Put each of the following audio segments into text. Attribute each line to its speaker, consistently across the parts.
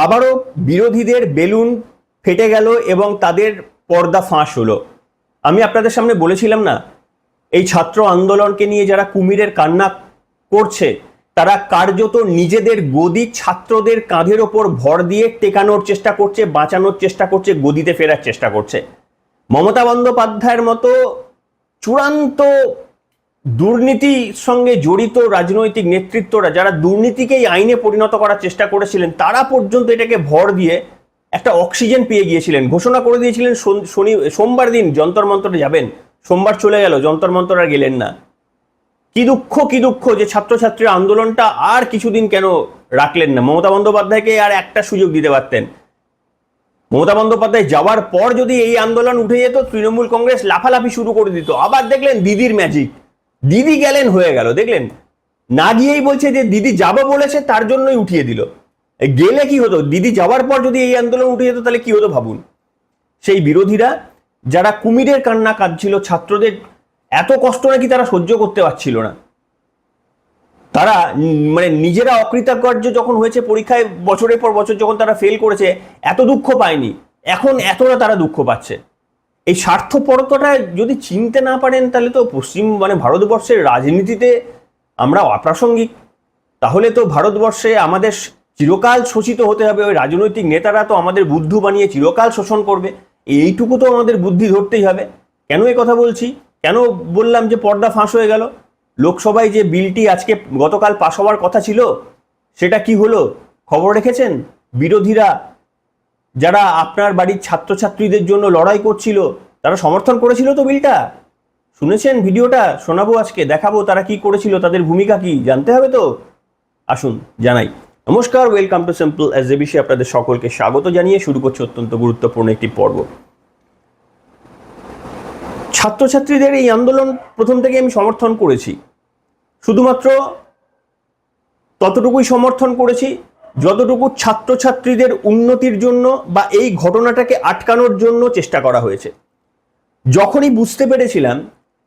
Speaker 1: আবারও বিরোধীদের বেলুন ফেটে গেল এবং তাদের পর্দা ফাঁস হলো। আমি আপনাদের সামনে বলেছিলাম না, এই ছাত্র আন্দোলনকে নিয়ে যারা কুমিরের কান্না করছে তারা কার্যত নিজেদের গদি ছাত্রদের কাঁধের ওপর ভর দিয়ে টেকানোর চেষ্টা করছে, বাঁচানোর চেষ্টা করছে, গদিতে ফেরার চেষ্টা করছে। মমতা বন্দ্যোপাধ্যায়ের মতো চূড়ান্ত দুর্নীতির সঙ্গে জড়িত রাজনৈতিক নেতৃত্বরা যারা দুর্নীতিকেই আইনে পরিণত করার চেষ্টা করেছিলেন, তারা পর্যন্ত এটাকে ভর দিয়ে একটা অক্সিজেন পেয়ে গিয়েছিলেন। ঘোষণা করে দিয়েছিলেন সোমবার দিন যন্তর মন্তরে যাবেন, সোমবার চলে গেল, যন্তর মন্তর আর গেলেন না। কি দুঃখ যে ছাত্রছাত্রীর আন্দোলনটা আর কিছুদিন কেন রাখলেন না? মমতা বন্দ্যোপাধ্যায়কে আর একটা সুযোগ দিতে পারতেন। মমতা বন্দ্যোপাধ্যায় যাওয়ার পর যদি এই আন্দোলন উঠে যেত, তৃণমূল কংগ্রেস লাফালাফি শুরু করে দিত। আবার দেখলেন দিদির ম্যাজিক, দিদি গেলেন, হয়ে গেল। দেখলেন না গিয়েই বলছে যে দিদি যাবো বলেছে, তার জন্যই উঠিয়ে দিল। গেলে কি হতো? দিদি যাওয়ার পর যদি এই আন্দোলন উঠে যেত তাহলে কি হতো ভাবুন। সেই বিরোধীরা যারা কুমিরের কান্না কাঁদছিল, ছাত্রদের এত কষ্ট নাকি তারা সহ্য করতে পারছিল না, তারা মানে নিজেরা অকৃতকার্য যখন হয়েছে পরীক্ষায়, বছরের পর বছর যখন তারা ফেল করেছে, এত দুঃখ পায়নি, এখন এতটা তারা দুঃখ পাচ্ছে। এই স্বার্থপরতাটা যদি চিনতে না পারেন তাহলে তো ভারতবর্ষের রাজনীতিতে আমরা অপ্রাসঙ্গিক। তাহলে তো ভারতবর্ষে আমাদের চিরকাল শোষিত হতে হবে। ওই রাজনৈতিক নেতারা তো আমাদের বুদ্ধু বানিয়ে চিরকাল শোষণ করবে। এইটুকু তো আমাদের বুদ্ধি ধরতেই হবে। কেন এই কথা বলছি, কেন বললাম যে পর্দা ফাঁস হয়ে গেল? লোকসভায় যে বিলটি গতকাল পাশ হওয়ার কথা ছিল, সেটা কি হলো খবর রেখেছেন? বিরোধীরা যারা আপনার বাড়ির ছাত্রছাত্রীদের জন্য লড়াই করছিল, তারা সমর্থন করেছিল তো বিলটা? শুনেছেন? ভিডিওটা শোনাবো আজকে, দেখাবো তারা কি করেছিল, তাদের ভূমিকা কি, জানতে হবে তো। আসুন জানাই। নমস্কার, ওয়েলকাম টু সিম্পল এসজেবিসি। আপনাদের সকলকে স্বাগত জানিয়ে শুরু করছি অত্যন্ত গুরুত্বপূর্ণ একটি পর্ব। ছাত্রছাত্রীদের এই আন্দোলন প্রথম থেকে আমি সমর্থন করেছি, শুধুমাত্র ততটুকুই সমর্থন করেছি যতটুকু ছাত্রছাত্রীদের উন্নতির জন্য বা এই ঘটনাটাকে আটকানোর জন্য চেষ্টা করা হয়েছে। যখনই বুঝতে পেরেছিলাম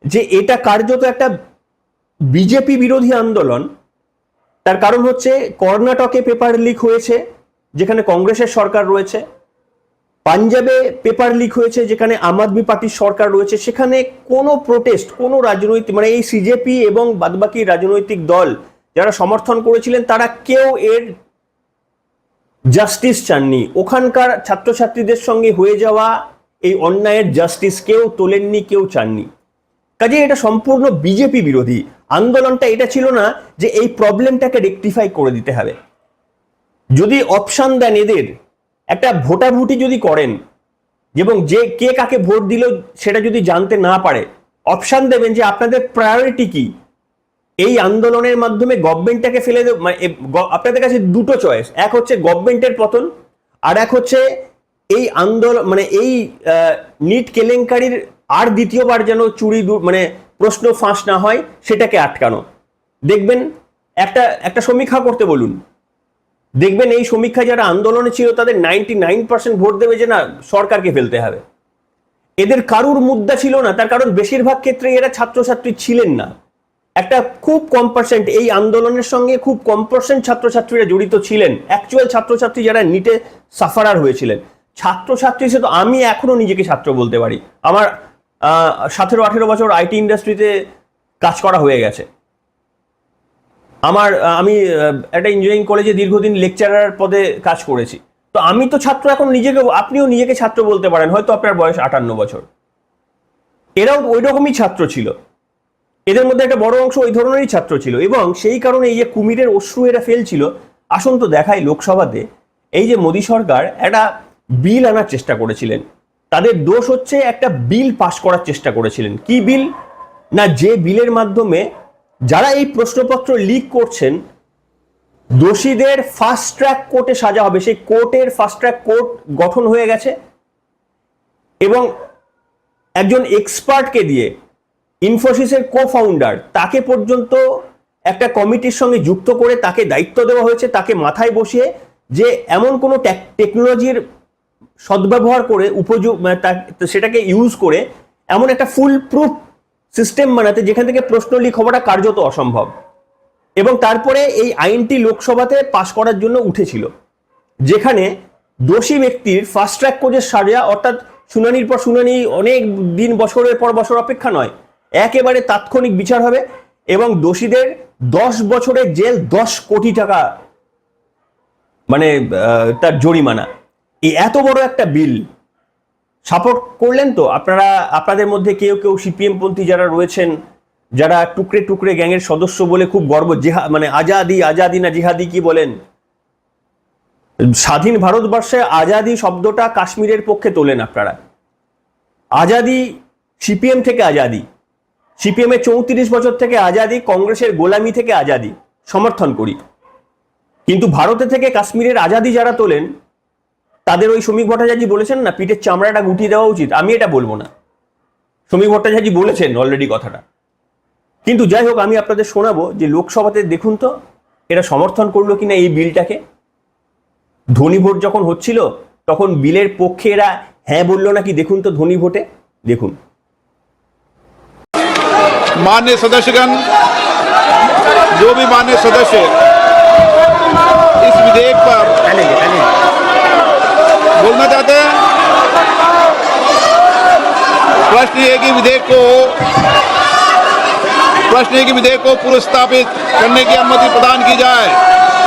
Speaker 1: যে এটা কার্যত একটা বিজেপি বিরোধী আন্দোলন, তার কারণ হচ্ছে কর্ণাটকে পেপার লিক হয়েছে যেখানে কংগ্রেসের সরকার রয়েছে, পাঞ্জাবে পেপার লিক হয়েছে যেখানে আম আদমি পার্টির সরকার রয়েছে, সেখানে কোনো প্রোটেস্ট, কোনো রাজনৈতিক এই সিজেপি এবং বাদবাকি রাজনৈতিক দল যারা সমর্থন করেছিলেন তারা কেউ এর জাস্টিস চাননি। ওখানকার ছাত্রছাত্রীদের সঙ্গে হয়ে যাওয়া এই অন্যায়ের জাস্টিস কেউ তোলেননি, কেউ চাননি। কাজে এটা সম্পূর্ণ বিজেপি বিরোধী আন্দোলনটা। এটা ছিল না যে এই প্রবলেমটাকে রেকটিফাই করে দিতে হবে। যদি অপশন দেন এদের, একটা ভোটাভুটি যদি করেন এবং যে কে কাকে ভোট দিল সেটা যদি জানতে না পারে, অপশন দেবেন যে আপনাদের প্রায়োরিটি কি। এই আন্দোলনের মাধ্যমে গভর্নমেন্টটাকে ফেলে দেব, আপনাদের কাছে দুটো চয়েস, এক হচ্ছে গভর্নমেন্টের পতন, আর এক হচ্ছে এই আন্দোলন এই নিট কেলেঙ্কারির আর দ্বিতীয়বার যেন প্রশ্ন ফাঁস না হয় সেটাকে আটকানো। দেখবেন একটা সমীক্ষা করতে বলুন, দেখবেন এই সমীক্ষা যারা আন্দোলনে ছিল তাদের 99% ভোট দেবে যে না, সরকারকে ফেলতে হবে। এদের কারুর মুদ্রা ছিল না, তার কারণ বেশিরভাগ ক্ষেত্রে এরা ছাত্রছাত্রী ছিলেন না। একটা খুব কম পার্সেন্ট, এই আন্দোলনের সঙ্গে খুব কম পার্সেন্ট ছাত্রছাত্রীরা জড়িত ছিলেন, অ্যাকচুয়াল ছাত্রছাত্রী যারা নিটে সাফারার হয়েছিলেন। ছাত্রছাত্রী হিসেবে তো আমি এখনো নিজেকে ছাত্র বলতে পারি। আমার 17-18 বছর আইটি ইন্ডাস্ট্রিতে কাজ করা হয়ে গেছে। আমি একটা ইঞ্জিনিয়ারিং কলেজে দীর্ঘদিন লেকচারার পদে কাজ করেছি। তো আমি তো ছাত্র এখন নিজেকে, আপনিও নিজেকে ছাত্র বলতে পারেন, হয়তো আপনার বয়স 58 বছর। এরাও ওই রকমই ছাত্র ছিল, এদের মধ্যে একটা বড় অংশ ওই ধরনেরই ছাত্র ছিল, এবং সেই কারণে এই যে কুমিরের অশ্রু এরা ফেলছিল। আসুন তো দেখাই, লোকসভাতে এই যে মোদী সরকার একটা বিল আনার চেষ্টা করেছিলেন, তাদের দোষ হচ্ছে একটা বিল পাস করার চেষ্টা করেছিলেন। কি বিল? না, যে বিলের মাধ্যমে যারা এই প্রশ্নপত্র লিক করছেন দোষীদের ফাস্ট ট্র্যাক কোর্টে সাজা হবে। সেই কোর্টের ফাস্ট ট্র্যাক কোর্ট গঠন হয়ে গেছে এবং একজন এক্সপার্টকে দিয়ে, ইনফোসিসের কো-ফাউন্ডার, তাকে পর্যন্ত একটা কমিটির সঙ্গে যুক্ত করে তাকে দায়িত্ব দেওয়া হয়েছে, তাকে মাথায় বসিয়ে যে এমন কোনো টেকনোলজির সদ্ব্যবহার করে সেটাকে ইউজ করে এমন একটা ফুল প্রুফ সিস্টেম বানাতে যেখান থেকে প্রশ্ন লিক হওয়াটা কার্যত অসম্ভব। এবং তারপরে এই আইনটি লোকসভাতে পাশ করার জন্য উঠেছিল। যেখানে দোষী ব্যক্তির ফাস্ট ট্র্যাক কোর্টের সাজা, অর্থাৎ শুনানির পর শুনানি, অনেক দিন বছরের পর বছর অপেক্ষা নয়, একেবারে তাৎক্ষণিক বিচার হবে এবং দোষীদের 10 বছরের জেল, 10 কোটি টাকা মানে তার জরিমানা। এই এত বড় একটা বিল সাপোর্ট করলেন তো আপনারা? আপনাদের মধ্যে কেউ কেউ সিপিএম পন্থী যারা রয়েছেন, যারা টুকরে টুকরে গ্যাংয়ের সদস্য বলে খুব গর্ব, মানে আজাদি, আজাদি না জিহাদি কি বলেন, স্বাধীন ভারতবর্ষে আজাদি শব্দটা কাশ্মীরের পক্ষে তোলেন আপনারা। আজাদি সিপিএম থেকে আজাদি, সিপিএম এর 34 বছর থেকে আজাদি, কংগ্রেসের গোলামি থেকে আজাদি সমর্থন করি। কিন্তু ভারতে থেকে কাশ্মীরের আজাদি যারা তোলেন, তাদের ওই শ্রমিক ভট্টাচার্য বলেছেন না, পিঠের চামড়াটা গুটিয়ে দেওয়া উচিত। আমি এটা বলবো না, শ্রমিক ভট্টাচার্য বলেছেন অলরেডি কথাটা। কিন্তু যাই হোক, আমি আপনাদের শোনাবো যে লোকসভাতে দেখুন তো এরা সমর্থন করলো কিনা এই বিলটাকে। ধ্বনি ভোট যখন হচ্ছিল তখন বিলের পক্ষে এরা হ্যাঁ বললো নাকি, দেখুন তো ধ্বনি ভোটে, দেখুন।
Speaker 2: माननीय सदस्यगण, जो भी माननीय सदस्य इस विधेयक पर बोलना चाहते हैं, प्रश्न ये कि विधेयक को पुनर्स्थापित करने की अनुमति प्रदान की जाए।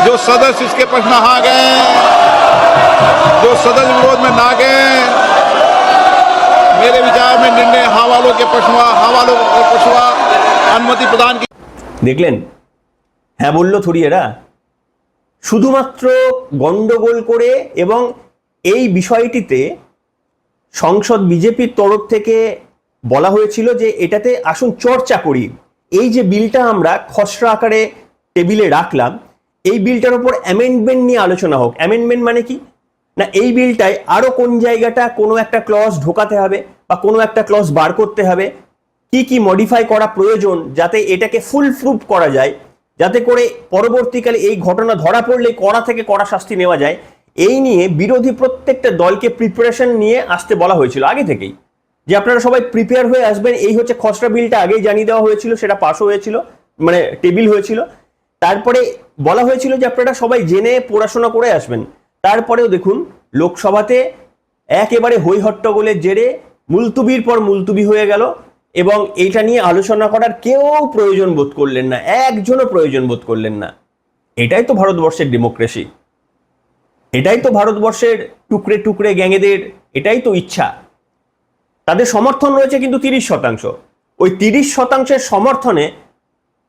Speaker 2: जो सदस्य इसके पक्ष में हाँ गए, जो सदस्य विरोध में ना गए, मेरे विचार में निर्णय हाँ वालों के पक्ष में अनुमति प्रदान की।
Speaker 1: দেখলেন, হ্যাঁ বললো থরি এরা, শুধুমাত্র গন্ডগোল করে। এবং এই বিষয়টিতে সংসদ বিজেপির তরফ থেকে বলা হয়েছিল যে এটাতে আসুন চর্চা করি। এই যে বিলটা আমরা খসড়া আকারে টেবিলে রাখলাম, এই বিলটার উপর অ্যামেন্ডমেন্ট নিয়ে আলোচনা হোক। অ্যামেন্ডমেন্ট মানে কি না, এই বিলটায় আরো কোন জায়গাটা কোনো একটা ক্লজ ঢোকাতে হবে বা কোনো একটা ক্লজ বার করতে হবে, কি কি মডিফাই করা প্রয়োজন, যাতে এটাকে ফুল প্রুফ করা যায়, যাতে করে পরবর্তীকালে এই ঘটনা ধরা পড়লে কড়া থেকে কড়া শাস্তি নেওয়া যায়। এই নিয়ে বিরোধী প্রত্যেকটা দলকে প্রিপারেশন নিয়ে আসতে বলা হয়েছিল আগে থেকেই, যে আপনারা সবাই প্রিপেয়ার হয়ে আসবেন। এই হচ্ছে খসড়া বিলটা আগেই জানিয়ে দেওয়া হয়েছিল, সেটা পাসও হয়েছিল, মানে টেবিল হয়েছিল। তারপরে বলা হয়েছিল যে আপনারা সবাই জেনে পড়াশোনা করে আসবেন। তারপরেও দেখুন লোকসভাতে একেবারে হই হট্টগোলের জেরে মুলতুবির পর মুলতুবি হয়ে গেল এবং এইটা নিয়ে আলোচনা করার কেউ প্রয়োজন বোধ করলেন না, একজনও প্রয়োজন বোধ করলেন না। এটাই তো ভারতবর্ষের ডেমোক্রেসি, এটাই তো ভারতবর্ষের টুকরে টুকরে গ্যাংয়েদের, এটাই তো ইচ্ছা। তাদের সমর্থন রয়েছে কিন্তু 30%। ওই 30%-এর সমর্থনে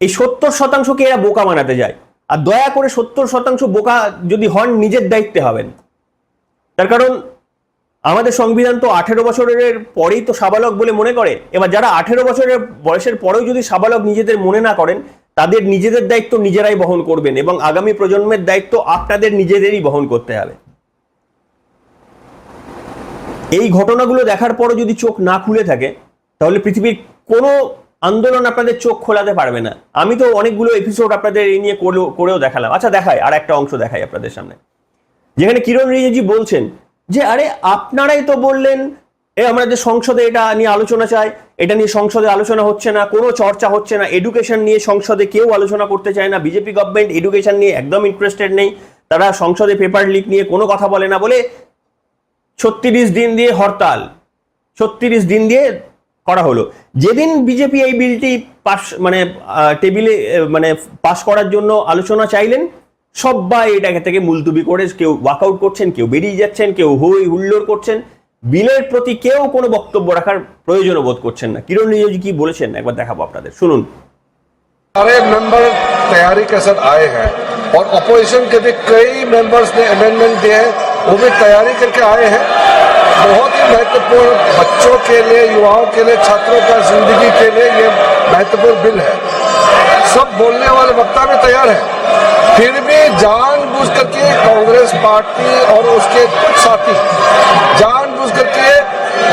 Speaker 1: এই 70%-কে এরা বোকা বানাতে যায়। আর দয়া করে 70% বোকা যদি হন, নিজের দায়িত্বে হবেন। তার কারণ আমাদের সংবিধান তো 18 বছরের পরেই তো সাবালক বলে মনে করে। এবার যারা 18 বছরের বয়সের পরেও যদি সাবালক নিজেদের মনে না করেন, তাদের নিজেদের দায়িত্ব নিজেরাই বহন করবেন এবং আগামী প্রজন্মের দায়িত্ব আপনাদের নিজেদেরই বহন করতে হবে। এই ঘটনাগুলো দেখার পরও যদি চোখ না খুলে থাকে, তাহলে পৃথিবীর কোনো আন্দোলন আপনাদের চোখ খোলাতে পারবে না। আমি তো অনেকগুলো এপিসোড আপনাদের এই নিয়ে করেও দেখালাম। আচ্ছা, দেখাই আর একটা অংশ দেখাই আপনাদের সামনে, যেখানে কিরণ রিজিজু বলছেন যে আরে আপনারাই তো বললেন আমাদের সংসদে এটা নিয়ে আলোচনা চাই, এটা নিয়ে সংসদে আলোচনা হচ্ছে না, কোনো চর্চা হচ্ছে না। এডুকেশন নিয়ে সংসদে কেউ আলোচনা করতে চায় না। বিজেপি গভর্নমেন্ট এডুকেশন নিয়ে একদম ইন্টারেস্টেড নেই, তারা সংসদে পেপার লিক নিয়ে কোনো কথা বলে না বলে 36 দিন দিয়ে হরতাল, 36 দিন দিয়ে করা হলো। যেদিন বিজেপি এই বিলটি টেবিলে পাস করার জন্য আলোচনা চাইলেন, সবাই এটাকে থেকে মুলতুবি করে কেউ ওয়াকআউট করছেন, কেউ বেরিয়ে যাচ্ছেন, কেউ হই হুল্লোড় করছেন। বিলের প্রতি কেউ কোনো বক্তব্য রাখার প্রয়োজন বোধ করছেন না। কিরণ রিজিজু কি বলেছেন একবার দেখাবো আপনাদের, শুনুন।
Speaker 3: सारे मेंबर तैयारी के साथ आए हैं और अपोजिशन के भी कई मेंबर्स ने अमेंडमेंट दिए हैं, वो भी तैयारी करके आए हैं। बहुत ही महत्वपूर्ण, बच्चों के लिए, युवाओं के लिए, छात्रों का जिंदगी के लिए ये महत्वपूर्ण बिल है। सब बोलने वाले वक्ता भी तैयार है, फिर भी जानबूझ करके कांग्रेस पार्टी और उसके कुछ साथी जानबूझ करके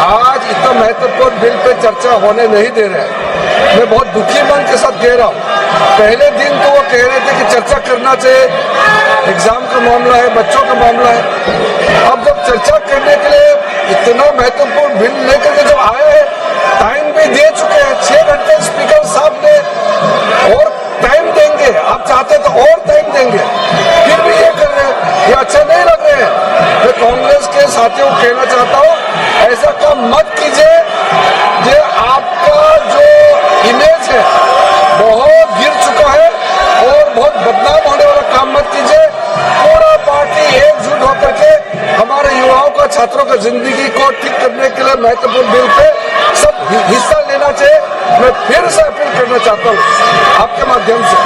Speaker 3: आज इतना महत्वपूर्ण बिल पे चर्चा होने नहीं दे रहे हैं। मैं बहुत दुखी मन के साथ कह रहा हूँ। पहले दिन तो वो कह रहे थे कि चर्चा करना चाहिए, एग्जाम का मामला है, बच्चों का मामला है। अब जब चर्चा करने के लिए इतना महत्वपूर्ण बिल लेकर के जब आए हैं, टाइम भी दे चुके हैं 6 घंटे स्पीकर साहब ने, और टाइम देंगे, आप चाहते तो और टाइम देंगे, फिर भी ये कर रहे हैं, ये अच्छा नहीं लग रहे हैं। साथियों को कहना चाहता हूँ, ऐसा काम मत कीजिए। ये आपका जो इमेज है बहुत गिर चुका है और बहुत बदनाम होने वाला काम मत कीजिए। पूरा पार्टी एकजुट होकर के हमारे युवाओं का, छात्रों का जिंदगी को ठीक करने के लिए महत्वपूर्ण बिल पे सब हिस्सा लेना चाहिए। मैं फिर से अपील करना चाहता हूँ आपके माध्यम से।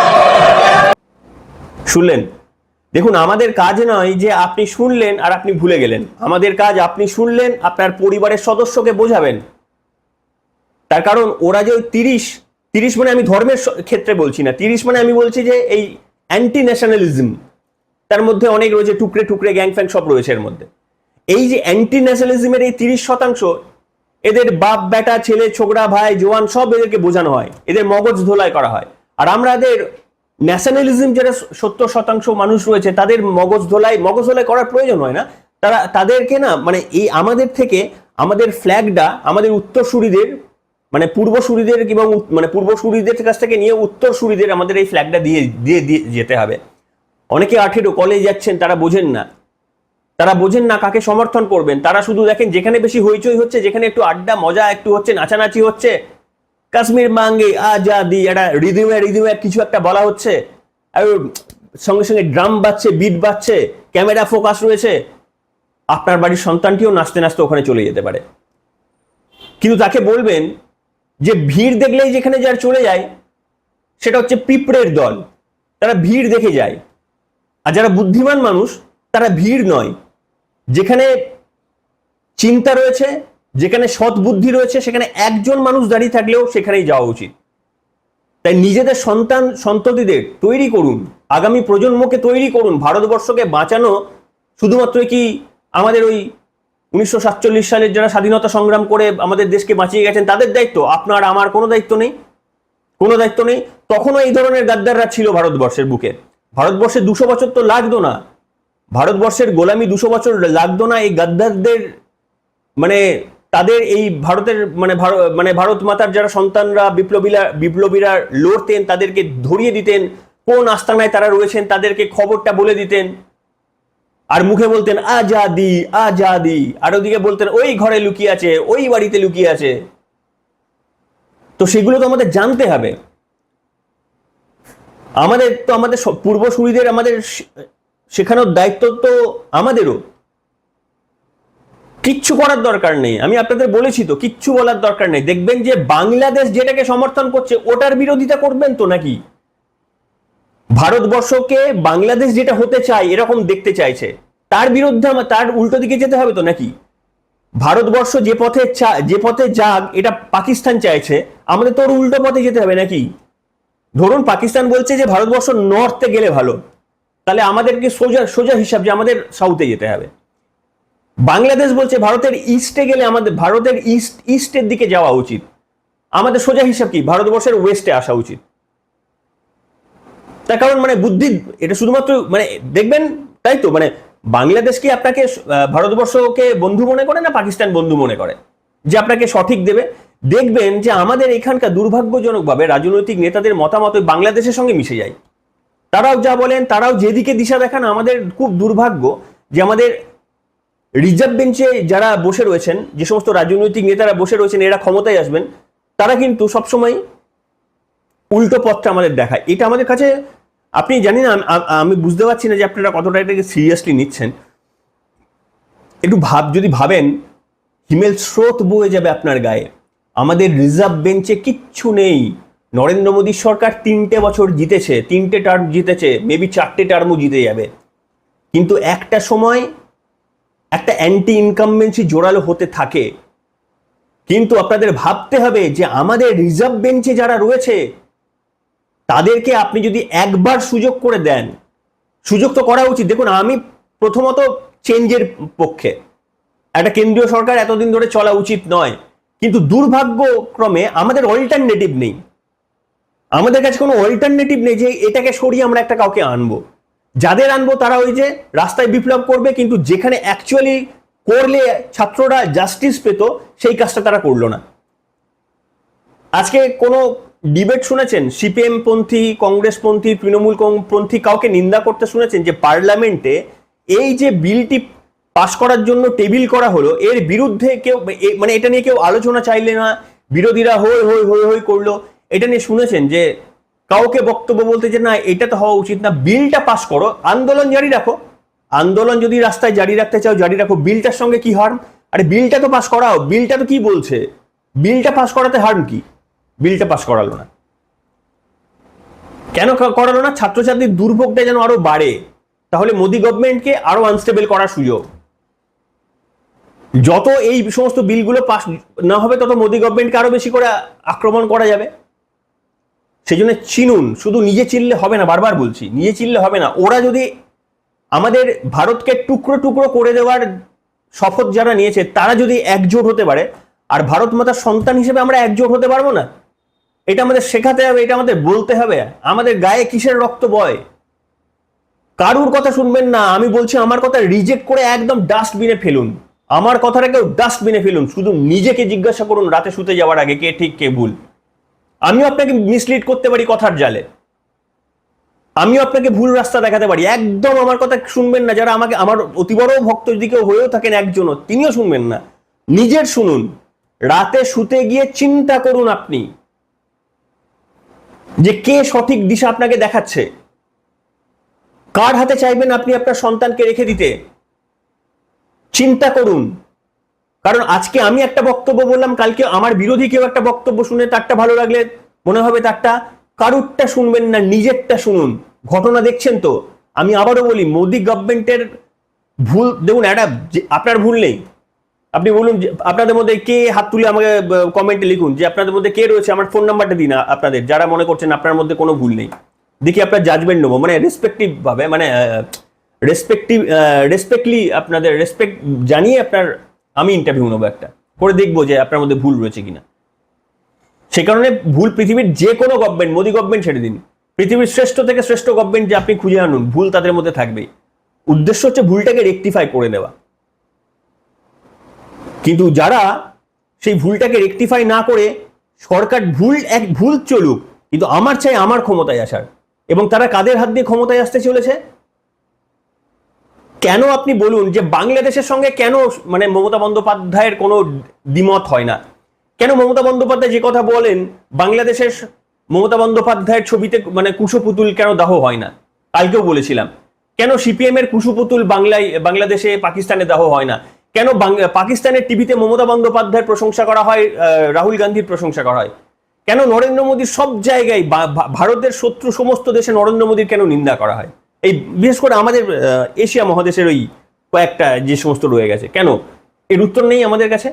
Speaker 1: শুনলেন? দেখুন, আমাদের কাজ নয় যে আপনি শুনলেন আর আপনি ভুলে গেলেন। আমাদের কাজ আপনি শুনলেন, আপনার পরিবারের সদস্যকে বোঝাবেন। তার কারণ ওরা যে 30 মানে আমি ধর্মের ক্ষেত্রে বলছি না, 30 মানে আমি বলছি যে এই অ্যান্টি ন্যাশনালিজম, তার মধ্যে অনেক রয়েছে, টুকরে টুকরে গ্যাং ফ্যাং সব রয়েছে এর মধ্যে। এই যে অ্যান্টি ন্যাশনালিজমের এই 30% এদের বাপ বেটা, ছেলে ছোকরা, ভাই জওয়ান সব এদেরকে বোঝানো হয়, এদের মগজ ধোলাই করা হয়। আর আমাদের ন্যাশনালিজম যারা 70% মানুষ রয়েছে তাদের মগজ ধোলাই করার প্রয়োজন হয় না। তাদেরকে না, মানে এই আমাদের থেকে আমাদের ফ্ল্যাগটা আমাদের উত্তরসূরিদের, মানে পূর্বসূরিদের এবং মানে পূর্বসূরিদের কাছ থেকে নিয়ে উত্তরসূরিদের আমাদের এই ফ্ল্যাগটা দিয়ে দিয়ে যেতে হবে। অনেকে 18 কলেজ যাচ্ছেন, তারা বোঝেন না কাকে সমর্থন করবেন। তারা শুধু দেখেন যেখানে বেশি হইচই হচ্ছে, যেখানে একটু আড্ডা মজা একটু হচ্ছে, নাচানাচি হচ্ছে, কাশ্মীর মাঙ্গে আজাদি, একটা রিদিমে কিছু একটা বলা হচ্ছে, আর সঙ্গে সঙ্গে ড্রাম বাজছে, বিট বাজছে, ক্যামেরা ফোকাস রয়েছে, আপনার বাড়ির সন্তানটিও নাচতে নাচতে ওখানে চলে যেতে পারে। কিন্তু তাকে বলবেন যে ভিড় দেখলেই যেখানে যার চলে যায় সেটা হচ্ছে পিঁপড়ের দল, তারা ভিড় দেখে যায়। আর যারা বুদ্ধিমান মানুষ তারা ভিড় নয়, যেখানে চিন্তা রয়েছে, যেখানে সৎ বুদ্ধি রয়েছে, সেখানে একজন মানুষ দাঁড়িয়ে থাকলেও সেখানেই যাওয়া উচিত। তাই নিজেদের সন্ততিদের তৈরি করুন, আগামী প্রজন্মকে তৈরি করুন। ভারতবর্ষকে বাঁচানো শুধুমাত্র কি আমাদের ওই 1947 সালের যারা স্বাধীনতা সংগ্রাম করে আমাদের দেশকে বাঁচিয়ে গেছেন তাদের দায়িত্ব? আপনার আমার কোনো দায়িত্ব নেই। তখনও এই ধরনের গাদ্দাররা ছিল ভারতবর্ষের বুকে। ভারতবর্ষে 200 বছর তো লাগতো না, ভারতবর্ষের গোলামি 200 বছর লাগতো না এই গাদ্দারদের, মানে তাদের এই ভারতের মানে ভারত মাতার যারা সন্তানরা বিপ্লবীরা লড়তেন তাদেরকে ধরিয়ে দিতেন, কোন আস্তানায় তারা রয়েছেন তাদেরকে খবরটা বলে দিতেন, আর মুখে বলতেন আজাদি আজাদি, আর ওদিকে বলতেন ওই ঘরে লুকিয়ে আছে, ওই বাড়িতে লুকিয়ে আছে। তো সেগুলো তো আমাদের জানতে হবে। আমাদের পূর্বসূরীদের আমাদের শেখানোর দায়িত্ব তো আমাদেরও। কিচ্ছু করার দরকার নেই, আমি আপনাদের বলেছি তো, কিচ্ছু বলার দরকার নেই। দেখবেন যে বাংলাদেশ যেটাকে সমর্থন করছে ওটার বিরোধিতা করবেন তো নাকি? ভারতবর্ষকে বাংলাদেশ যেটা হতে চায় এরকম দেখতে চাইছে, তার বিরুদ্ধে তার উল্টো দিকে যেতে হবে তো নাকি? ভারতবর্ষ যে পথে যাক এটা পাকিস্তান চাইছে, আমাদের তো উল্টো পথে যেতে হবে নাকি? ধরুন পাকিস্তান বলছে যে ভারতবর্ষ নর্থে গেলে ভালো, তাহলে আমাদেরকে সোজা হিসাব যে আমাদের সাউথে যেতে হবে। বাংলাদেশ বলছে ভারতের ইস্টে গেলে আমাদের ভারতের ইস্টের দিকে যাওয়া উচিত, আমাদের সোজা হিসাব কি ভারতবর্ষের ওয়েস্টে আসা উচিত। তার কারণ মানে বুদ্ধি, এটা শুধুমাত্র মানে দেখবেন, তাই তো, মানে বাংলাদেশ কি আপনাকে ভারতবর্ষকে বন্ধু মনে করে না পাকিস্তান বন্ধু মনে করে যে আপনাকে সঠিক দেবে? দেখবেন যে আমাদের এখানকার দুর্ভাগ্যজনকভাবে রাজনৈতিক নেতাদের মতামত বাংলাদেশের সঙ্গে মিশে যায়। তারাও যা বলেন, তারাও যেদিকে দিশা দেখান, আমাদের খুব দুর্ভাগ্য যে আমাদের রিজার্ভ বেঞ্চে যারা বসে রয়েছেন, যে সমস্ত রাজনৈতিক নেতারা বসে রয়েছেন, এরা ক্ষমতায় আসবেন, তারা কিন্তু সবসময় উল্টো পথটা আমাদের দেখায়। এটা আমাদের কাছে, আপনি জানি না, আমি বুঝতে পারছি না যে আপনারা কতটা এটাকে সিরিয়াসলি নিচ্ছেন। একটু যদি ভাবেন, হিমেল স্রোত বয়ে যাবে আপনার গায়ে। আমাদের রিজার্ভ বেঞ্চে কিচ্ছু নেই। নরেন্দ্র মোদীর সরকার 3টে বছর জিতেছে, 3টে টার্ম জিতেছে, মেবি 4টে টার্মও জিতে যাবে, কিন্তু একটা সময় একটা অ্যান্টি ইনকামবেন্সি জোরালো হতে থাকে। কিন্তু আপনাদের ভাবতে হবে যে আমাদের রিজার্ভ বেঞ্চে যারা রয়েছে তাদেরকে আপনি যদি একবার সুযোগ করে দেন, সুযোগ তো করা উচিত। দেখুন, আমি প্রথমত চেঞ্জের পক্ষে, একটা কেন্দ্রীয় সরকার এতদিন ধরে চলা উচিত নয়, কিন্তু দুর্ভাগ্যক্রমে আমাদের অল্টারনেটিভ নেই। আমাদের কাছে কোনো অল্টারনেটিভ নেই যে এটাকে সরিয়ে আমরা একটা কাউকে আনবো। যাদের আনবো তারা ওই যে রাস্তায় বিপ্লব করবে, কিন্তু যেখানে অ্যাকচুয়ালি করলে ছাত্ররা জাস্টিস পেত সেই কাজটা তারা করলো না। আজকে কোনো ডিবেট শুনেছেন সিপিএম পন্থী, কংগ্রেস পন্থী, তৃণমূল পন্থী কাউকে নিন্দা করতে শুনেছেন যে পার্লামেন্টে এই যে বিলটি পাশ করার জন্য টেবিল করা হলো, এর বিরুদ্ধে কেউ মানে এটা নিয়ে কেউ আলোচনা চাইলে না, বিরোধীরা হই হই হই হই করলো। এটা নিয়ে শুনেছেন যে কাউকে বক্তব্য বলতে যে না এটা তো হওয়া উচিত না, বিলটা পাস করো, আন্দোলন জারি রাখো, আন্দোলন যদি রাস্তায় জারি রাখতে চাও জারি রাখো, বিলটার সঙ্গে কি হার্ম? আরে বিলটা তো পাস করাও, বিলটা তো কি বলছে, বিলটা পাস করাতে হার্ম কি? বিলটা পাস করালো না, কেন করালো না? ছাত্রছাত্রীর দুর্ভোগটা যেন আরো বাড়ে, তাহলে মোদি গভর্নমেন্টকে আরো আনস্টেবল করার সুযোগ। যত এই সমস্ত বিলগুলো পাস না হবে তত মোদি গভর্নমেন্টকে আরো বেশি করে আক্রমণ করা যাবে। সেই জন্য চিনুন, শুধু নিজে চিনলে হবে না, বারবার বলছি নিজে চিনলে হবে না। ওরা যদি আমাদের ভারতকে টুকরো টুকরো করে দেওয়ার শপথ যারা নিয়েছে তারা যদি একজোট হতে পারে, আর ভারত মাতার সন্তান হিসেবে আমরা একজোট হতে পারবো না? এটা আমাদের শেখাতে হবে, এটা আমাদের বলতে হবে। আমাদের গায়ে কিসের রক্ত বয়? কারুর কথা শুনবেন না, আমি বলছি আমার কথা রিজেক্ট করে একদম ডাস্টবিনে ফেলুন, আমার কথাটা কেউ ডাস্টবিনে ফেলুন। শুধু নিজেকে জিজ্ঞাসা করুন রাতে শুতে যাওয়ার আগে কে ঠিক কে ভুল। আমিও আপনাকে মিসলিড করতে পারি কথার জালে, আমিও আপনাকে ভুল রাস্তা দেখাতে পারি। একদম আমার কথা শুনবেন না, যারা আমাকে আমার অতি বড় ভক্ত যদি কেউ হয়েও থাকেন একজনও, তিনিও শুনবেন না। নিজের শুনুন, রাতে শুতে গিয়ে চিন্তা করুন আপনি যে কে সঠিক দিশা আপনাকে দেখাচ্ছে, কার হাতে চাইবেন আপনি আপনার সন্তানকে রেখে দিতে, চিন্তা করুন। কারণ আজকে আমি একটা বক্তব্য বললাম, কালকে আমার বিরোধী কেউ একটা বক্তব্য শুনে তারটা ভালো লাগলে মনে হবে তারটা, কারুরটা শুনবেন না, নিজেরটা শুনুন। ঘটনা দেখছেন তো, আমি আবারও বলি মোদি গভর্নমেন্টের ভুল দেখুন, একটা আপনার ভুল নেই। আপনি বলুন আপনাদের মধ্যে কে হাত তুলে আমাকে কমেন্টে লিখুন যে আপনাদের মধ্যে কে রয়েছে, আমার ফোন নাম্বারটা দিন আপনাদের যারা মনে করছেন আপনার মধ্যে কোনো ভুল নেই। দেখি আপনার জাজমেন্ট নেবো, মানে রেসপেক্টিভ ভাবে, মানে রেসপেক্টলি আপনাদের রেসপেক্ট জানিয়ে আপনার আমি ইন্টারভিউ নেবো একটা করে, দেখবো যে আপনার মধ্যে ভুল রয়েছে কিনা। সে কারণে ভুল পৃথিবীর যে কোনো গভর্নমেন্ট, মোদি গভর্নমেন্ট ছেড়ে দিন, পৃথিবীর শ্রেষ্ঠ থেকে শ্রেষ্ঠ গভর্নমেন্ট যে আপনি খুঁজে আনুন, ভুল তাদের মধ্যে থাকবেই। উদ্দেশ্য হচ্ছে ভুলটাকে রেকটিফাই করে নেওয়া। কিন্তু যারা সেই ভুলটাকে রেকটিফাই না করে সরকার ভুল চলুক, কিন্তু আমার চাই আমার ক্ষমতায় আসার, এবং তারা কাদের হাত দিয়ে ক্ষমতায় আসতে চলেছে? কেন আপনি বলুন যে বাংলাদেশের সঙ্গে কেন মানে মমতা বন্দ্যোপাধ্যায়ের কোনো দ্বিমত হয় না? কেন মমতা বন্দ্যোপাধ্যায় যে কথা বলেন বাংলাদেশের মমতা বন্দ্যোপাধ্যায়ের ছবিতে মানে কুশপুতুল কেন দাহ হয় না? কালকেও বলেছিলাম, কেন সিপিএম এর কুশপুতুল বাংলাদেশে পাকিস্তানে দাহ হয় না? কেন পাকিস্তানের টিভিতে মমতা বন্দ্যোপাধ্যায়ের প্রশংসা করা হয়, রাহুল গান্ধীর প্রশংসা করা হয়? কেন নরেন্দ্র মোদীর সব জায়গায় ভারতের শত্রু সমস্ত দেশে নরেন্দ্র মোদীর কেন নিন্দা করা হয়? এই বিশেষ করে আমাদের এশিয়া মহাদেশের ওই কয়েকটা যে সমস্ত রয়ে গেছে, কেন এর উত্তর নেই আমাদের কাছে?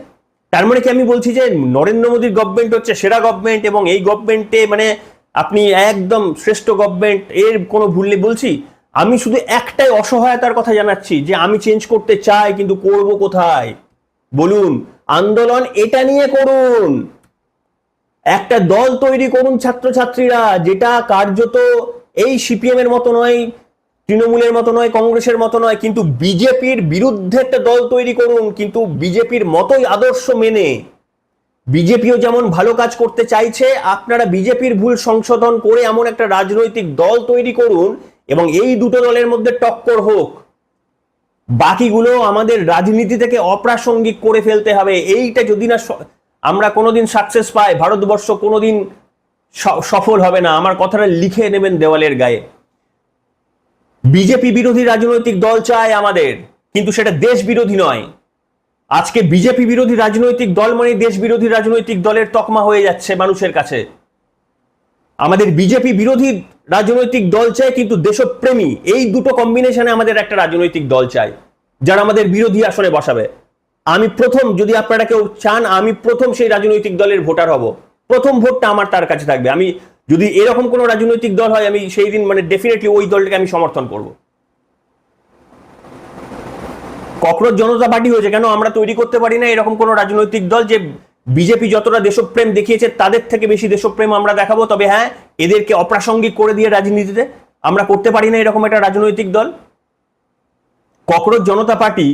Speaker 1: তার মানে কি আমি বলছি যে নরেন্দ্র মোদীর গভর্নমেন্ট হচ্ছে সেরা গভর্নমেন্ট এবং এই গভর্নমেন্টে মানে আপনি একদম শ্রেষ্ঠ গভর্নমেন্ট, এর কোনো ভুল নেই বলছি? আমি শুধু একটাই অসহায়তার কথা জানাচ্ছি যে আমি চেঞ্জ করতে চাই, কিন্তু করব কোথায় বলুন? আন্দোলন এটা নিয়ে করুন, একটা দল তৈরি করুন ছাত্রছাত্রীরা, যেটা কার্যত এই সিপিএম এর মতো নয়, তৃণমূলের মতো নয়, কংগ্রেসের মতো নয়, কিন্তু বিজেপির বিরুদ্ধে একটা দল তৈরি করুন, কিন্তু বিজেপির মতোই আদর্শ মেনে। বিজেপিও যেমন ভালো কাজ করতে চাইছে, আপনারা বিজেপির ভুল সংশোধন করে এমন একটা রাজনৈতিক দল তৈরি করুন এবং এই দুটো দলের মধ্যে টক্কর হোক। বাকিগুলো আমাদের রাজনীতি থেকে অপ্রাসঙ্গিক করে ফেলতে হবে। এইটা যদি না আমরা কোনোদিন সাকসেস পাই, ভারতবর্ষ কোনোদিন সফল হবে না। আমার কথাটা লিখে নেবেন দেওয়ালের গায়ে। বিজেপি বিরোধী রাজনৈতিক দল চায় আমাদের, কিন্তু সেটা দেশ বিরোধী নয়। আজকে বিজেপি বিরোধী রাজনৈতিক দল মানে দেশ বিরোধী রাজনৈতিক দলের তকমা হয়ে যাচ্ছে মানুষের কাছে। আমাদের বিজেপি বিরোধী রাজনৈতিক দল চাই, কিন্তু দেশপ্রেমী, এই দুটো কম্বিনেশনে আমাদের একটা রাজনৈতিক দল চাই যারা আমাদের বিরোধী আসনে বসাবে। আমি প্রথম, যদি আপনারা কেউ চান, আমি প্রথম সেই রাজনৈতিক দলের ভোটার হব, প্রথম ভোটটা আমার তার কাছে থাকবে। আমি যদি এরকম কোনো রাজনৈতিক দল হয়, আমি সেই দিন মানে ডেফিনেটলি ওই দলটাকে আমি সমর্থন করব। ককরোচ জনতা পার্টি হয়েছে, কেন আমরা তৈরি করতে পারি না এরকম কোনো রাজনৈতিক দল যে বিজেপি যতটা দেশপ্রেম দেখিয়েছে তাদের থেকে বেশি দেশপ্রেম আমরা দেখাবো? তবে হ্যাঁ, এদেরকে অপ্রাসঙ্গিক করে দিয়ে রাজনীতিতে আমরা করতে পারি না এরকম একটা রাজনৈতিক দল? ককরোচ জনতা পার্টি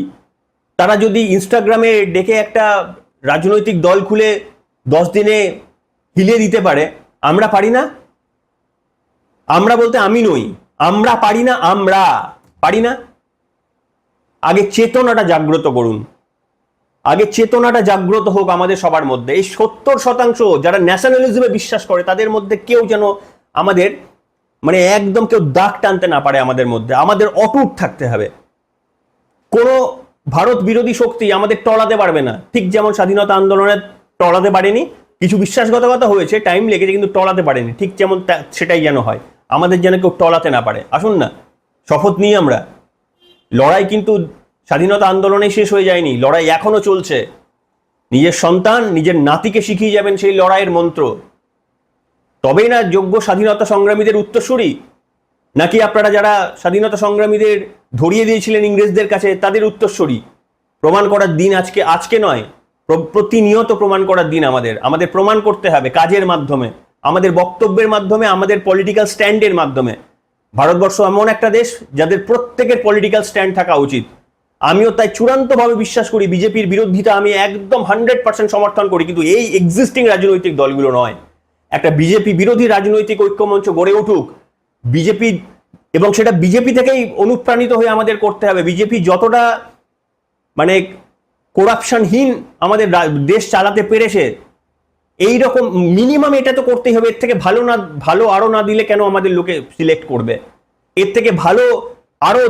Speaker 1: তারা যদি ইনস্টাগ্রামে ডেকে একটা রাজনৈতিক দল খুলে 10 দিনে হিলিয়ে দিতে পারে, আমরা পারি না? আমরা বলতে আমি নই, আমরা পারি না, আমরা পারি না। আগে চেতনাটা জাগ্রত করুন, আগে চেতনাটা জাগ্রত হোক আমাদের সবার মধ্যে। এই 70% যারা ন্যাশনালিজমে বিশ্বাস করে তাদের মধ্যে কেউ যেন আমাদের মানে একদম কেউ দাগ টানতে না পারে আমাদের মধ্যে। আমাদের অটুট থাকতে হবে, কোনো ভারত বিরোধী শক্তি আমাদের টলাতে পারবে না। ঠিক যেমন স্বাধীনতা আন্দোলনে টলাতে পারেনি, কিছু বিশ্বাসঘাতকতা হয়েছে, টাইম লেগেছে, কিন্তু টলাতে পারেনি, ঠিক যেমন সেটাই যেন হয়, আমাদের যেন কেউ টলাতে না পারে। আসুন না, শপথ নিই আমরা। লড়াই কিন্তু স্বাধীনতা আন্দোলনে শেষ হয়ে যায়নি, লড়াই এখনো চলছে। নিজের সন্তান, নিজের নাতিকে শিখিয়ে যাবেন সেই লড়াইয়ের মন্ত্র, তবেই না যোগ্য স্বাধীনতা সংগ্রামীদের উত্তরসূরি। নাকি আপনারা যারা স্বাধীনতা সংগ্রামীদের ধরিয়ে দিয়েছিলেন ইংরেজদের কাছে তাদের উত্তরসূরি? প্রমাণ করার দিন আজকে নয়, প্রতিনিয়ত প্রমাণ করার দিন। আমাদের প্রমাণ করতে হবে কাজের মাধ্যমে, আমাদের বক্তব্যের মাধ্যমে, আমাদের পলিটিক্যাল স্ট্যান্ডের মাধ্যমে। ভারতবর্ষ এমন একটা দেশ যাদের প্রত্যেকের পলিটিক্যাল স্ট্যান্ড থাকা উচিত। আমিও তাই চূড়ান্তভাবে বিশ্বাস করি বিজেপির বিরোধিতা আমি একদম 100% সমর্থন করি, কিন্তু এই এক্সিস্টিং রাজনৈতিক দলগুলো নয়। একটা বিজেপি বিরোধী রাজনৈতিক ঐক্যমঞ্চ গড়ে উঠুক বিজেপি, এবং সেটা বিজেপি থেকেই অনুপ্রাণিত হয়ে আমাদের করতে হবে। বিজেপি যতটা মানে করাপশনহীন আমাদের দেশ চালাতে পেরেছে, এইরকম মিনিমাম এটা তো করতেই হবে। এর থেকে ভালো আরো না দিলে কেন আমাদের লোকে সিলেক্ট করবে? এর থেকে ভালো আরো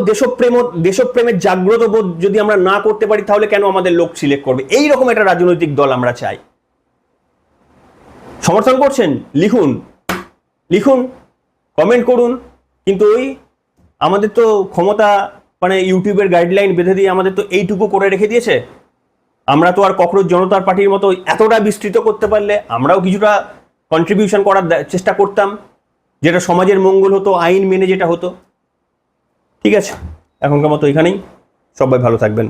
Speaker 1: দেশপ্রেমের জাগ্রত বোধ যদি আমরা না করতে পারি, তাহলে কেন আমাদের লোক সিলেক্ট করবে? এইরকম একটা রাজনৈতিক দল আমরা চাই। সমর্থন করছেন? লিখুন, কমেন্ট করুন। কিন্তু আমাদের তো ক্ষমতা মানে ইউটিউবের গাইডলাইন বেঁধে দিয়ে আমাদের তো এইটুকু করে রেখে দিয়েছে। আমরা তো আর ককরোচ জনতার পার্টির মতো এতটা বিস্তৃত করতে পারলে আমরাও কিছুটা কন্ট্রিবিউশন করার চেষ্টা করতাম, যেটা সমাজের মঙ্গল হতো, আইন মেনে যেটা হতো। ঠিক আছে, এখনকার মতো এখানেই, সবাই ভালো থাকবেন।